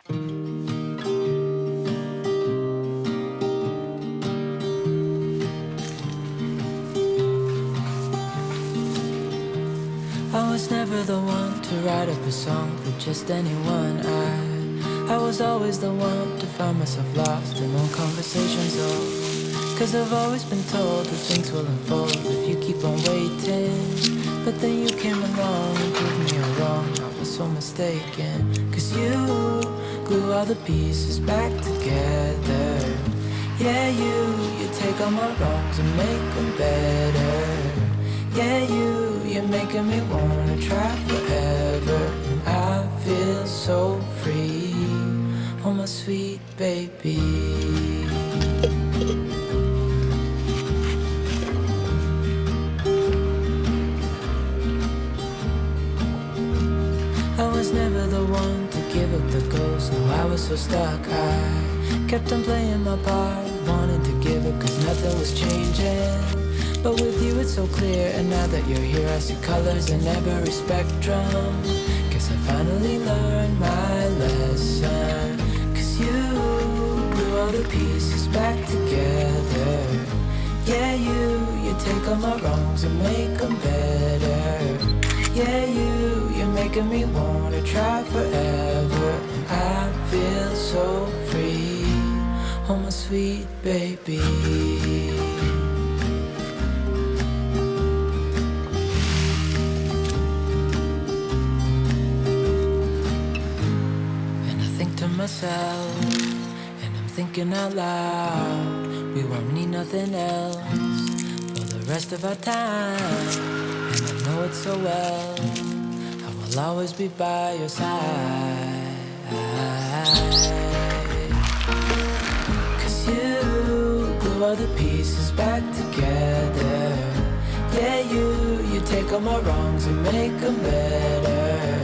I was never the one to write up a song for just anyone. I was always the one to find myself lost in all conversations. Oh, cause I've always been told that things will unfold if you keep on waiting. But then you came along and proved me wrong. I was so mistaken. Cause you glue all the pieces back together. Yeah, you take all my wrongs and make them better. Yeah, you're making me wanna try forever. And I feel so free, oh my sweet baby. I was never the one to give up the ghost. No, I was so stuck. I kept on playing my part, wanted to give up cause nothing was changing. But with you it's so clear, and now that you're here I see colors in every spectrum. Guess I finally learned my lesson. Cause you glue all the pieces back together. Yeah, you take all my wrongs and make them better. Yeah, you're making me wanna try forever. And I feel so free, oh my sweet baby. Myself, and I'm thinking out loud, we won't need nothing else for the rest of our time. And I know it so well, I will always be by your side. Cause you glue all the pieces back together. Yeah, you take all my wrongs and make them better.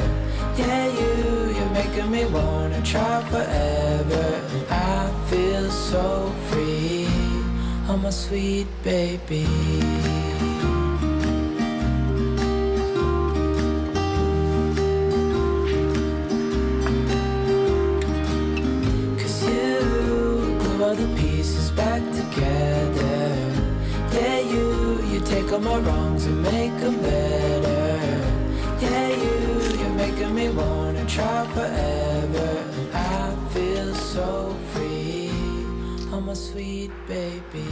Yeah, you're making me wanna try forever. And I feel so free, oh my sweet baby. Cause you glue all the pieces back together. Yeah, you take all my wrongs and make them better. Yeah, you're making me wanna try forever. And I feel so free, oh my sweet baby.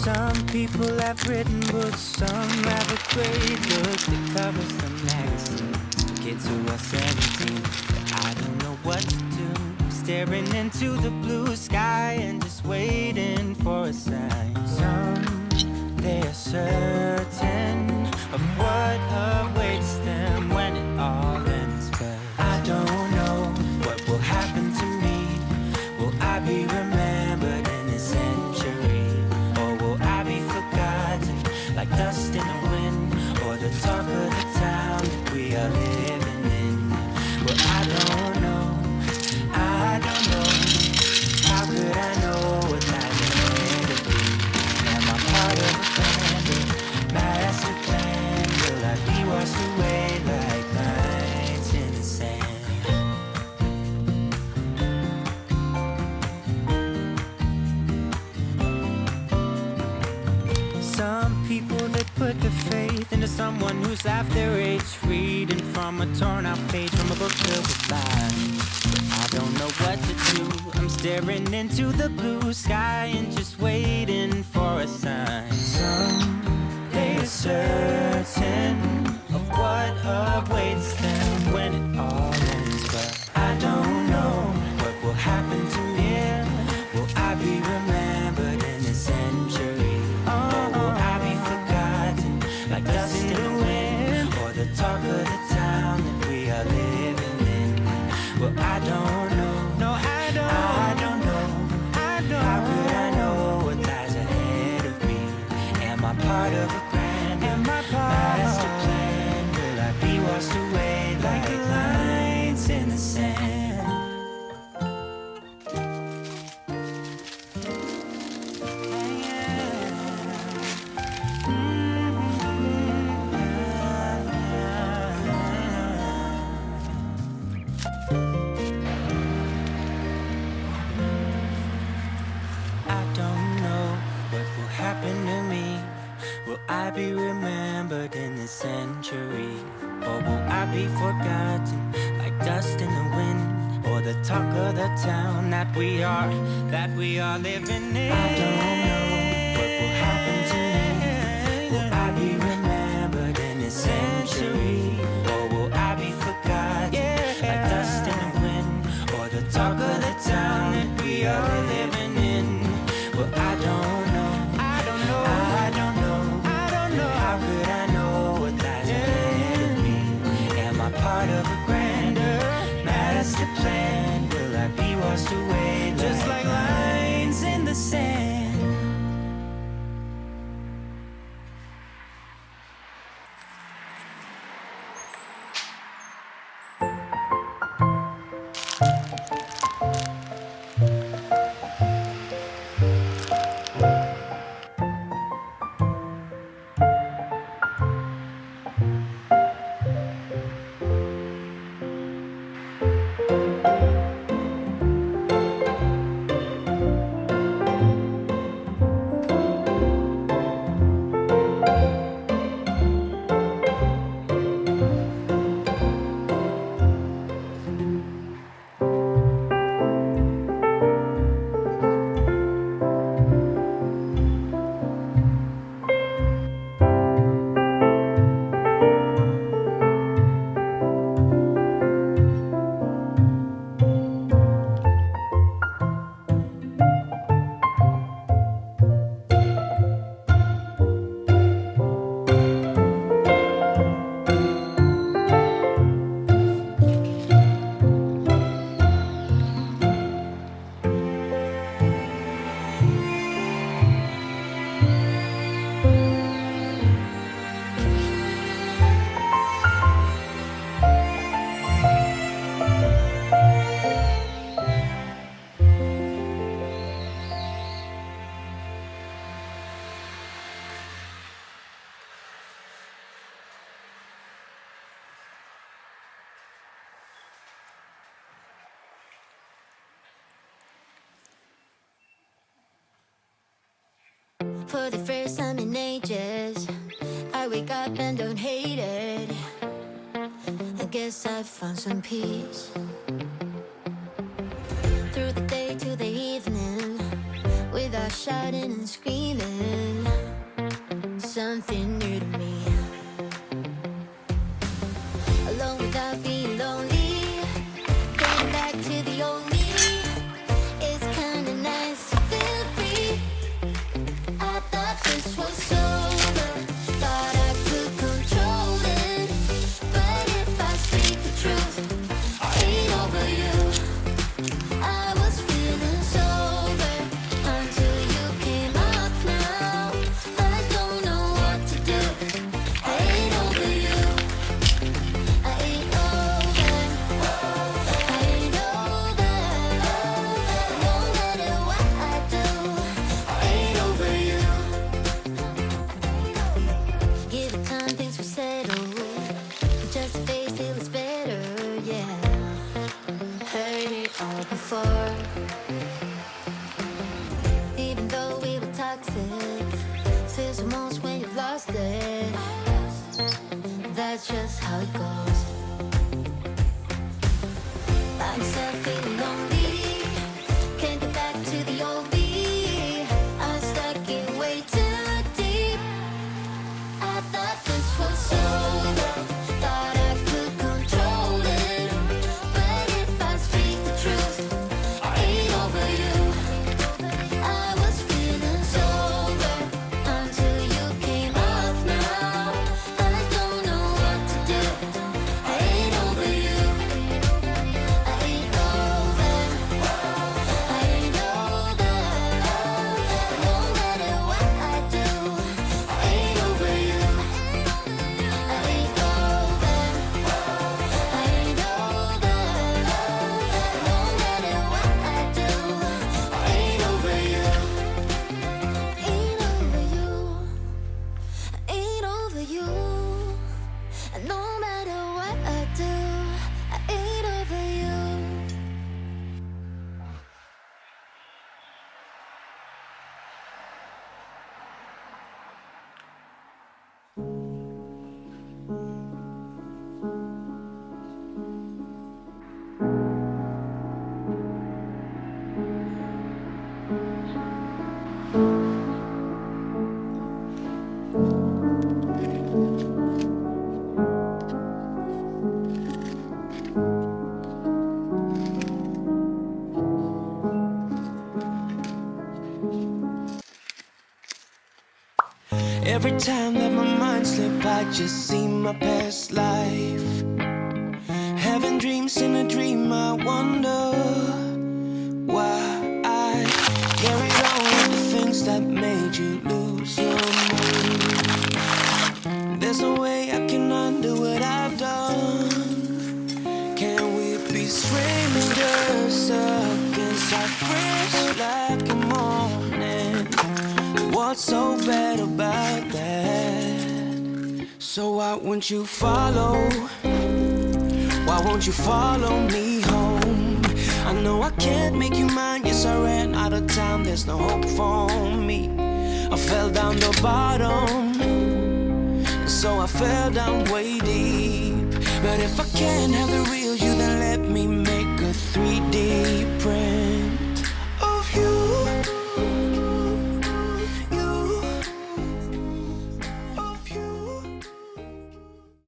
Some people have written books, some have a great look that covers the magazines for kids who are 17. But I don't know what to do, staring into the blue sky and just waiting for a sign. Some, they are certain of what awaits them when it all ends. But I don't know what will happen to me. Will I be remembered in a century? Like dust in the wind, or the talk of the town that we are living in. Well, I don't know, how could I know what life is meant to be? Am I part of a band? faith into someone who's half their age, reading from a torn out page from a book filled with lies. I don't know what to do. I'm staring into the blue sky and just waiting for a sign. Someday is certain of what awaits them when it all ends, but I don't know what will happen to me. Will I be remembered in a century? Or will I be forgotten like dust in the wind? Or the talk of the town that we are living in? Well, I don't know. No, I don't know. How could I know what lies ahead of me? Am I part of a grander master plan? Will I be washed away like lines in the sand? Will I be remembered in this century? Or will I be forgotten like dust in the wind? Or the talk of the town that we are living in? I don't know what will happen to me. Will I be remembered in this century? Or will I be forgotten like dust in the wind? Or the talk of the town that we are living in? Well, I don't know. How could I know what lies ahead of me? Am I part of a grander master plan? Will I be washed away just like lines in the sand? For the first time in ages, I wake up and don't hate it. I guess I found some peace. Through the day to the evening, without shouting and screaming, something new to me. Alone without being lonely, going back to the old me. It's kinda nice to feel free. I thought this was over, thought I could control it. But if I speak the truth, I ain't over you. I was feeling sober until you came up now. I don't know what to do. I ain't over you. I ain't over. I ain't over. No matter what I do, I ain't over you. Give it time, things will settle. Just face till it's better, yeah. Heard it all before. Even though we were toxic, feels the most when you've lost it. that's just how it goes. Find myself feeling lonely, can't get back to the old me. I'm stuck in way too deep. I thought this was over, thought I could control it, but if I speak the truth, I ain't over you. I was feeling sober until you came up now. I don't know what to do. I ain't over you. I ain't over. I ain't over. No matter what I do, I ain't over you. I ain't over. I ain't over. No matter what I do, I ain't over you. Ain't over you. Ain't over you. No matter what I do, I ain't over you. Every time that my mind slip, I just see my past life. Having dreams in a dream, I wonder why I carried on with the things that made you lose your mind. There's no way I can undo what I've done. Can we be strangers stuck inside fresh like a morning? What's so bad about that? So why won't you follow? Why won't you follow me home? I know I can't make you mine. Yes, I ran out of time. There's no hope for me. I fell down the bottom, so I fell down way deep. But if I can't have the real you, then let me make a 3D print.